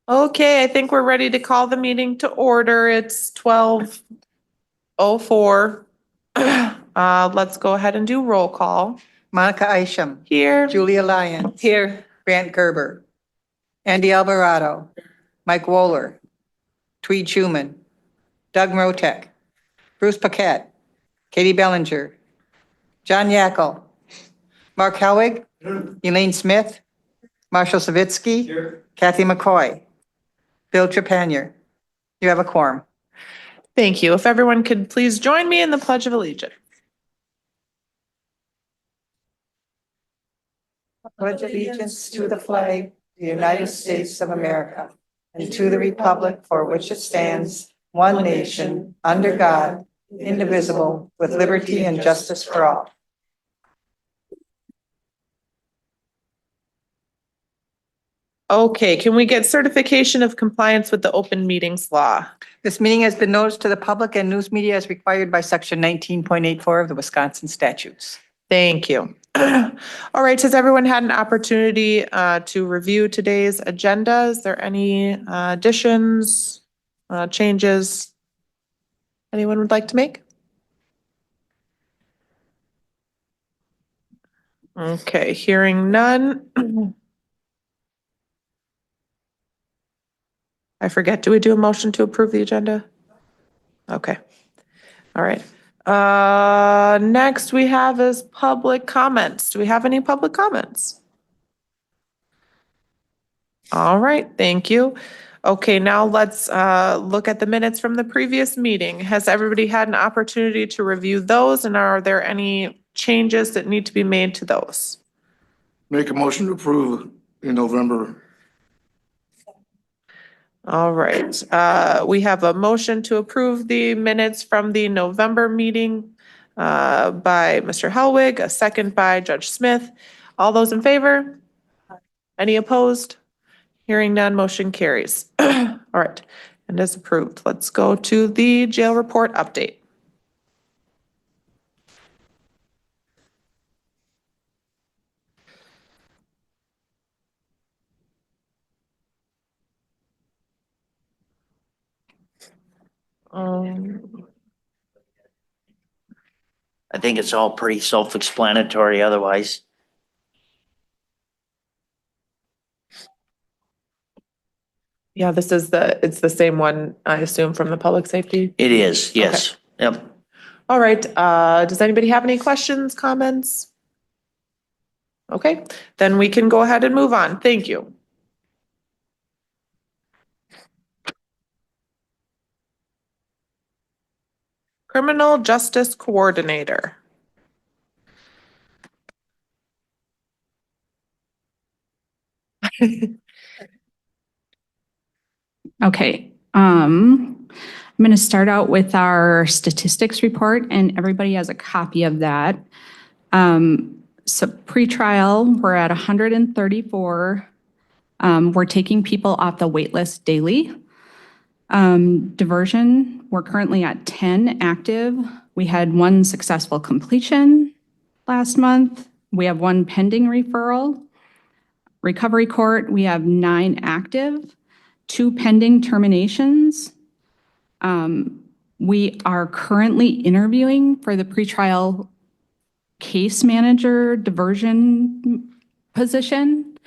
Okay, I think we're ready to call the meeting to order. It's 12:04. Let's go ahead and do roll call. Monica Isham. Here. Julia Lyons. Here. Grant Gerber. Andy Alvarado. Mike Wohler. Tweed Schuman. Doug Motek. Bruce Paquette. Katie Bellinger. John Yackel. Mark Helwig. Elaine Smith. Marshall Savitsky. Kathy McCoy. Bill Trepanier. You have a quorum. Thank you. If everyone could please join me in the Pledge of Allegiance. Pledge allegiance to the flag of the United States of America and to the republic for which it stands, one nation, under God, indivisible, with liberty and justice for all. Okay, can we get certification of compliance with the open meetings law? This meeting has been noticed to the public and news media as required by Section 19.84 of the Wisconsin statutes. Thank you. All right, has everyone had an opportunity to review today's agenda? Is there any additions, changes anyone would like to make? Okay, hearing none. I forget, do we do a motion to approve the agenda? Okay, all right. Next we have is public comments. Do we have any public comments? All right, thank you. Okay, now let's look at the minutes from the previous meeting. Has everybody had an opportunity to review those, and are there any changes that need to be made to those? Make a motion to approve in November. All right, we have a motion to approve the minutes from the November meeting by Mr. Helwig, a second by Judge Smith. All those in favor? Any opposed? Hearing none, motion carries. All right, and is approved. Let's go to the jail report update. I think it's all pretty self-explanatory otherwise. Yeah, it's the same one, I assume, from the public safety. It is, yes. Yep. All right, does anybody have any questions, comments? Okay, then we can go ahead and move on. Thank you. Criminal Justice Coordinator. Okay, I'm going to start out with our statistics report, and everybody has a copy of that. So pre-trial, we're at 134. We're taking people off the wait list daily. Diversion, we're currently at 10 active. We had 1 successful completion last month. We have 1 pending referral. Recovery court, we have 9 active. 2 pending terminations. We are currently interviewing for the pretrial case manager diversion position.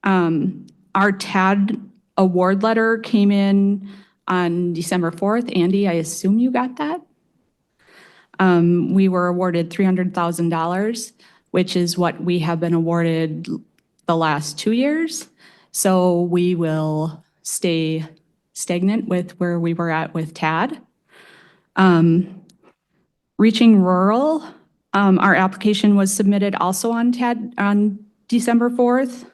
Our TAD award letter came in on December 4th. Andy, I assume you got that? We were awarded $300,000, which is what we have been awarded the last 2 years. So we will stay stagnant with where we were at with TAD. Reaching Rural, our application was submitted also on TAD on December 4th.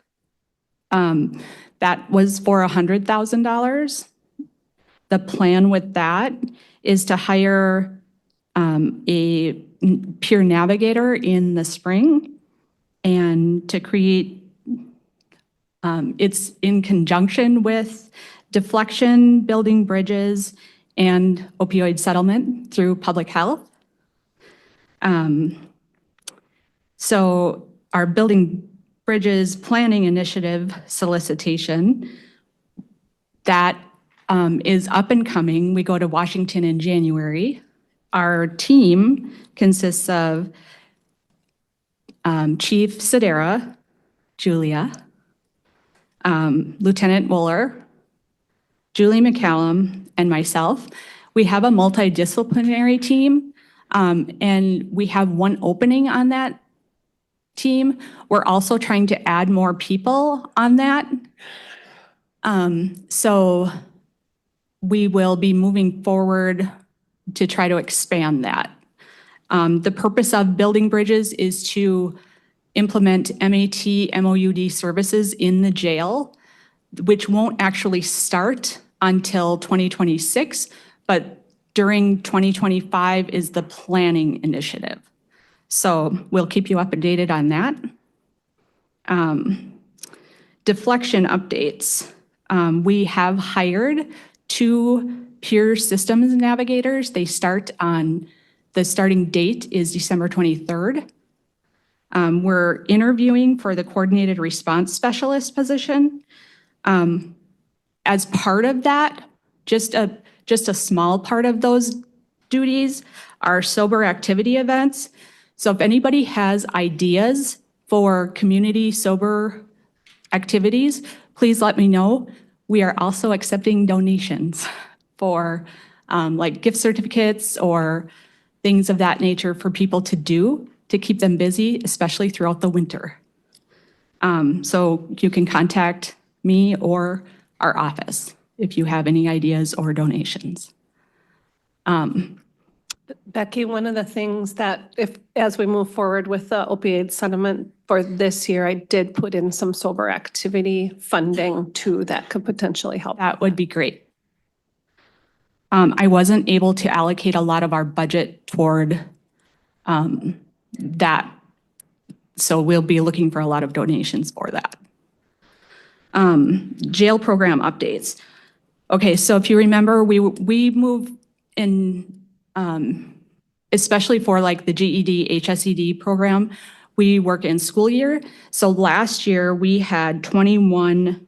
That was for $100,000. The plan with that is to hire a peer navigator in the spring and to create it's in conjunction with deflection, building bridges, and opioid settlement through public health. So our building bridges planning initiative solicitation that is up and coming. We go to Washington in January. Our team consists of Chief Sedera, Julia, Lieutenant Mueller, Julie McCallum, and myself. We have a multidisciplinary team, and we have one opening on that team. We're also trying to add more people on that. So we will be moving forward to try to expand that. The purpose of building bridges is to implement MAT, MOUD services in the jail, which won't actually start until 2026, but during 2025 is the planning initiative. So we'll keep you updated on that. Deflection updates. We have hired 2 peer systems navigators. They start on, the starting date is December 23rd. We're interviewing for the coordinated response specialist position. As part of that, just a small part of those duties are sober activity events. So if anybody has ideas for community sober activities, please let me know. We are also accepting donations for like gift certificates or things of that nature for people to do to keep them busy, especially throughout the winter. So you can contact me or our office if you have any ideas or donations. Becky, one of the things that as we move forward with the opioid settlement for this year, I did put in some sober activity funding too that could potentially help. That would be great. I wasn't able to allocate a lot of our budget toward that. So we'll be looking for a lot of donations for that. Jail program updates. Okay, so if you remember, we moved in, especially for like the GED, HSED program, we work in school year. So last year we had 21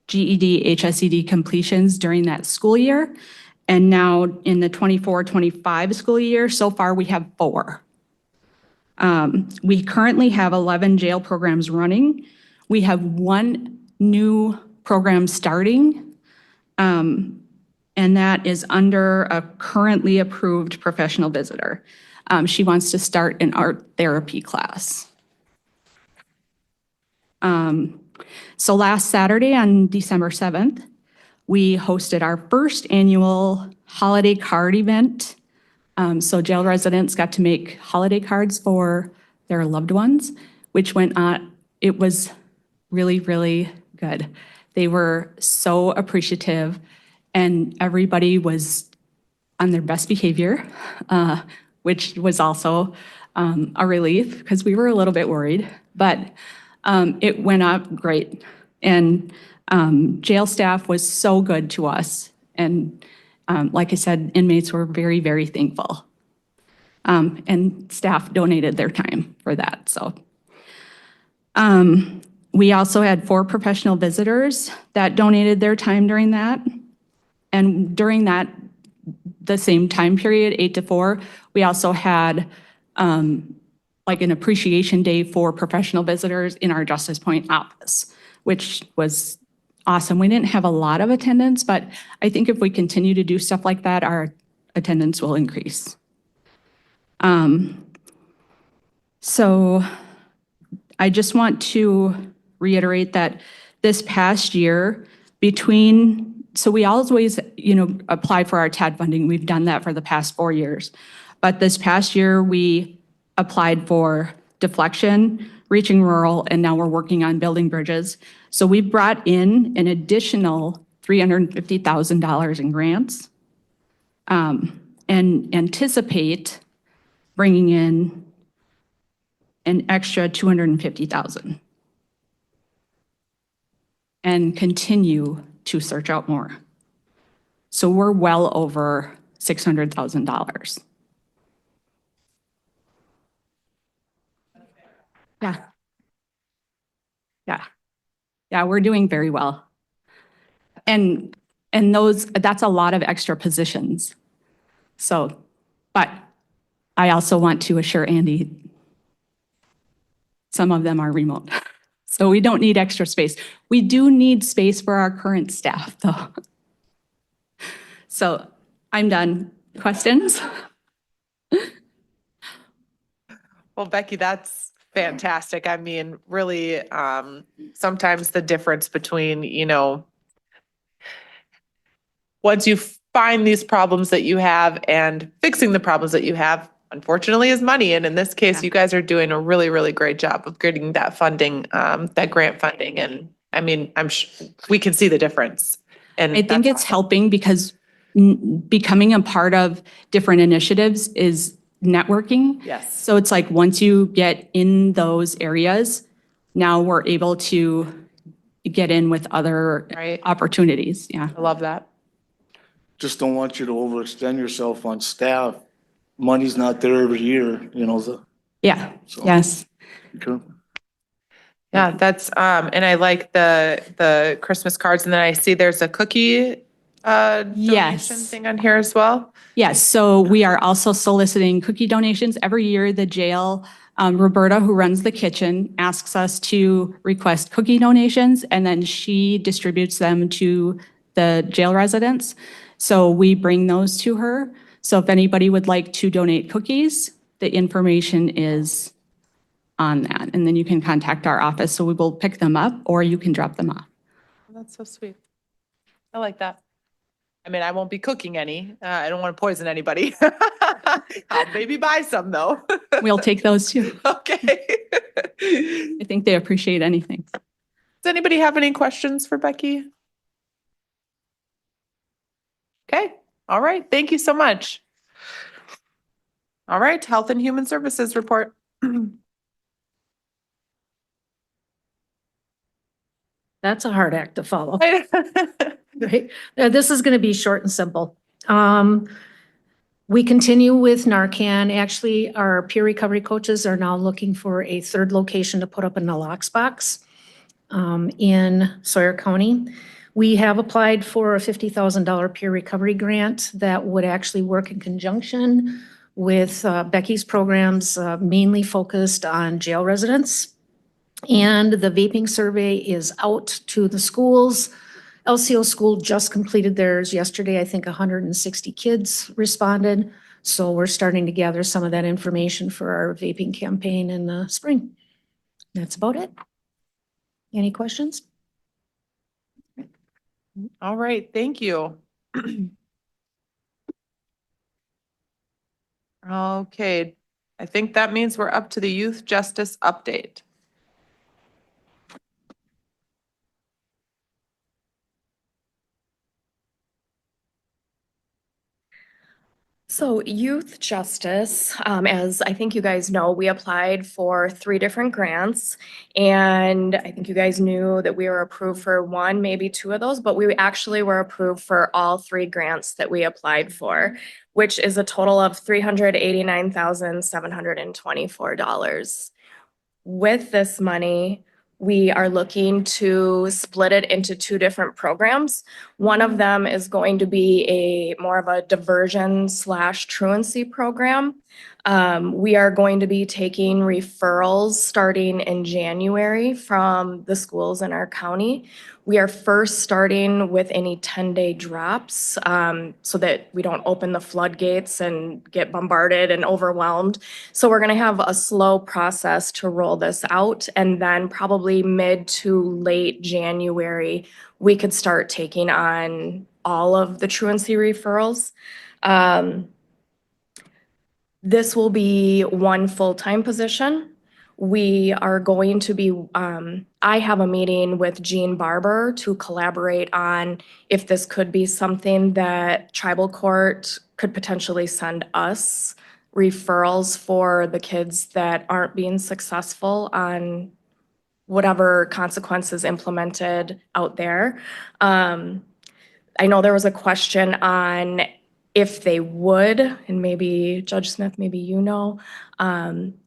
GED, HSED completions during that school year. And now in the 24-25 school year, so far we have 4. We currently have 11 jail programs running. We have 1 new program starting, and that is under a currently approved professional visitor. She wants to start an art therapy class. So last Saturday on December 7th, we hosted our first annual holiday card event. So jail residents got to make holiday cards for their loved ones, which went on. It was really, really good. They were so appreciative, and everybody was on their best behavior, which was also a relief because we were a little bit worried, but it went up great. And jail staff was so good to us. And like I said, inmates were very, very thankful. And staff donated their time for that, so. We also had 4 professional visitors that donated their time during that. And during that, the same time period, 8 to 4, we also had like an appreciation day for professional visitors in our Justice Point office, which was awesome. We didn't have a lot of attendance, but I think if we continue to do stuff like that, our attendance will increase. So I just want to reiterate that this past year so we always, apply for our TAD funding. We've done that for the past 4 years. But this past year, we applied for deflection, reaching rural, and now we're working on building bridges. So we brought in an additional $350,000 in grants, and anticipate bringing in an extra $250,000 and continue to search out more. So we're well over $600,000. Yeah. Yeah. Yeah, we're doing very well. And And that's a lot of extra positions. So, but I also want to assure Andy, some of them are remote. So we don't need extra space. We do need space for our current staff, though. So I'm done. Questions? Well, Becky, that's fantastic. I mean, really, sometimes the difference between, once you find these problems that you have and fixing the problems that you have, unfortunately, is money. And in this case, Yeah. you guys are doing a really, really great job of getting that funding, that grant funding. And I mean, we can see the difference. And I think that's it's helping because becoming a part of different initiatives is networking. Yes, So it's like, once you get in those areas, now we're able to get in with other right. opportunities. Yeah. I love that. Just don't want you to overextend yourself on staff. Money's not there every year, Yeah. So- Yes. okay. Yeah, that's, and I like the Christmas cards. And then I see there's a cookie, donation Yes. thing on here as well. Yes, so we are also soliciting cookie donations. Every year, the jail, Roberta, who runs the kitchen, asks us to request cookie donations, and then she distributes them to the jail residents. So we bring those to her. So if anybody would like to donate cookies, the information is on that. And then you can contact our office, so we will pick them up, or you can drop them off. That's so sweet. I like that. I mean, I won't be cooking any. I don't want to poison anybody. I'll maybe buy some though. We'll take those too. Okay. I think they appreciate anything. Does anybody have any questions for Becky? Okay, all right, thank you so much. All right, Health and Human Services report. That's a hard act to follow, right? This is going to be short and simple. We continue with Narcan. Actually, our peer recovery coaches are now looking for a third location to put up in the Locks box in Sawyer County. We have applied for a $50,000 peer recovery grant that would actually work in conjunction with Becky's programs, mainly focused on jail residents. And the vaping survey is out to the schools. LCO school just completed theirs yesterday. I think 160 kids responded. So we're starting to gather some of that information for our vaping campaign in the spring. That's about it. Any questions? All right, thank you. Okay, I think that means we're up to the youth justice update. So youth justice, as I think you guys know, we applied for 3 different grants. And I think you guys knew that we were approved for 1, maybe 2 of those, but we actually were approved for all 3 grants that we applied for, which is a total of $389,724. With this money, we are looking to split it into 2 different programs. One of them is going to be a more of a diversion/truancy program. We are going to be taking referrals starting in January from the schools in our county. We are first starting with any 10-day drops so that we don't open the floodgates and get bombarded and overwhelmed. So we're going to have a slow process to roll this out, and then probably mid to late January, we could start taking on all of the truancy referrals. This will be 1 full-time position. We are going to be, I have a meeting with Jean Barber to collaborate on if this could be something that tribal court could potentially send us referrals for the kids that aren't being successful on whatever consequences implemented out there. I know there was a question on if they would, and maybe Judge Smith, maybe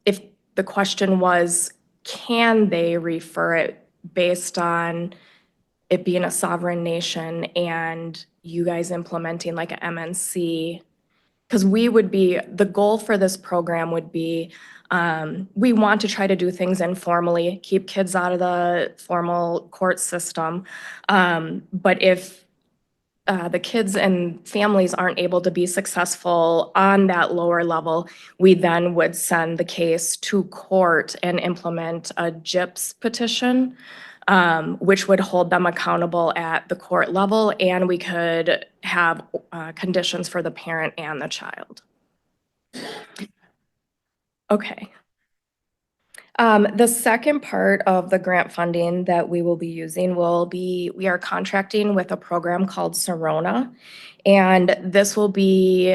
if the question was, can they refer it based on it being a sovereign nation and you guys implementing like a MNC. Because the goal for this program would be, we want to try to do things informally, keep kids out of the formal court system. But if the kids and families aren't able to be successful on that lower level, we then would send the case to court and implement a GIPS petition, which would hold them accountable at the court level, and we could have conditions for the parent and the child. Okay. The second part of the grant funding that we will be using we are contracting with a program called Sorona. And this will be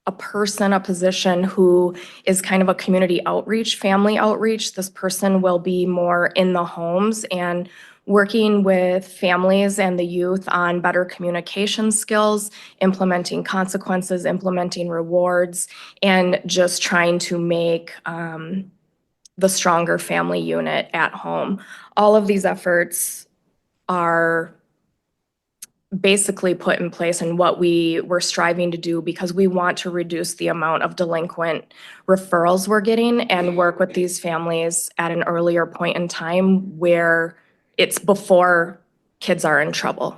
a position who is kind of a community outreach, family outreach. This person will be more in the homes and working with families and the youth on better communication skills, implementing consequences, implementing rewards, and just trying to make the stronger family unit at home. All of these efforts are basically put in place and what we were striving to do because we want to reduce the amount of delinquent referrals we're getting and work with these families at an earlier point in time where it's before kids are in trouble.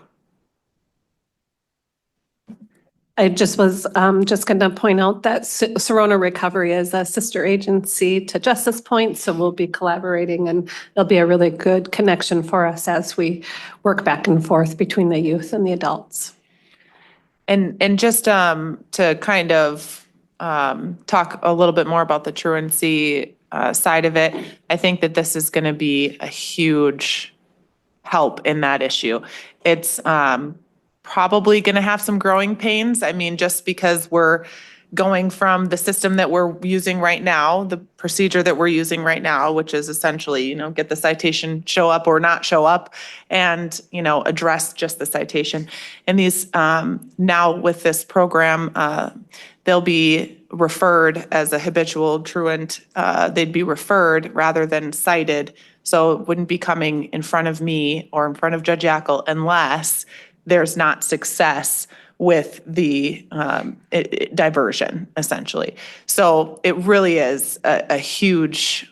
I just was just going to point out that Sorona Recovery is a sister agency to Justice Point, so we'll be collaborating and there'll be a really good connection for us as we work back and forth between the youth and the adults. And just to kind of talk a little bit more about the truancy side of it, I think that this is going to be a huge help in that issue. It's probably going to have some growing pains. I mean, just because we're going from the system that we're using right now, the procedure that we're using right now, which is essentially, get the citation, show up or not show up, and, address just the citation. And these, now with this program, they'll be referred as a habitual truant. They'd be referred rather than cited. So it wouldn't be coming in front of me or in front of Judge Yackel unless there's not success with the diversion, essentially. So it really is a huge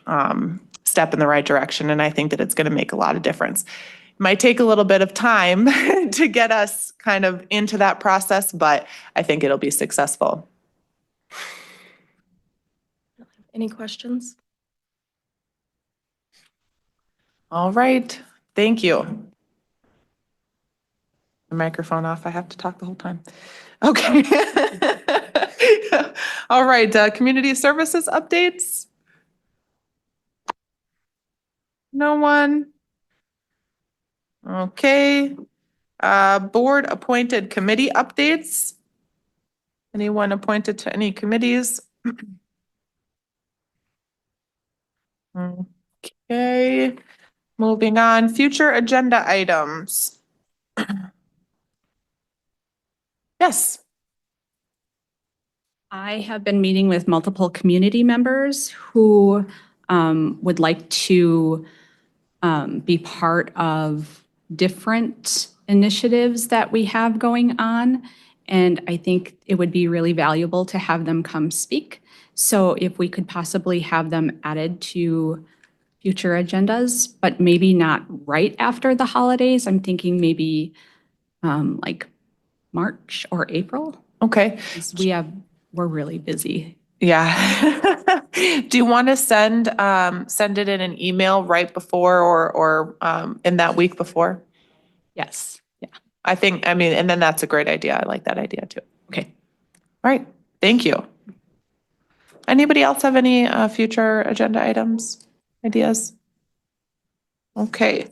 step in the right direction, and I think that it's going to make a lot of difference. It might take a little bit of time to get us kind of into that process, but I think it'll be successful. Any questions? All right, thank you. The microphone off, I have to talk the whole time. Okay. All right, community services updates? No one? Okay. Board appointed committee updates? Anyone appointed to any committees? Okay, moving on, future agenda items. Yes. I have been meeting with multiple community members who would like to be part of different initiatives that we have going on. And I think it would be really valuable to have them come speak. So if we could possibly have them added to future agendas, but maybe not right after the holidays. I'm thinking maybe like March or April. Okay. 'Cause we're really busy. Yeah. Do you want to send it in an email right before or in that week before? Yes. Yeah. And then that's a great idea. I like that idea too. Okay. All right. Thank you. Anybody else have any future agenda items, ideas? Okay.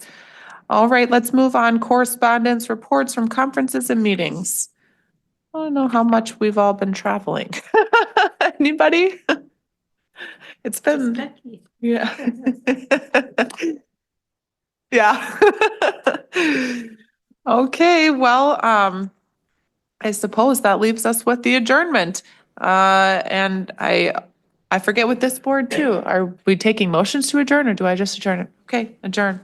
All right, let's move on. Correspondence, reports from conferences and meetings. I don't know how much we've all been traveling. Anybody? It's been, yeah. Yeah. Okay, well, I suppose that leaves us with the adjournment. And I forget with this board too. Are we taking motions to adjourn or do I just adjourn it? Okay, adjourn.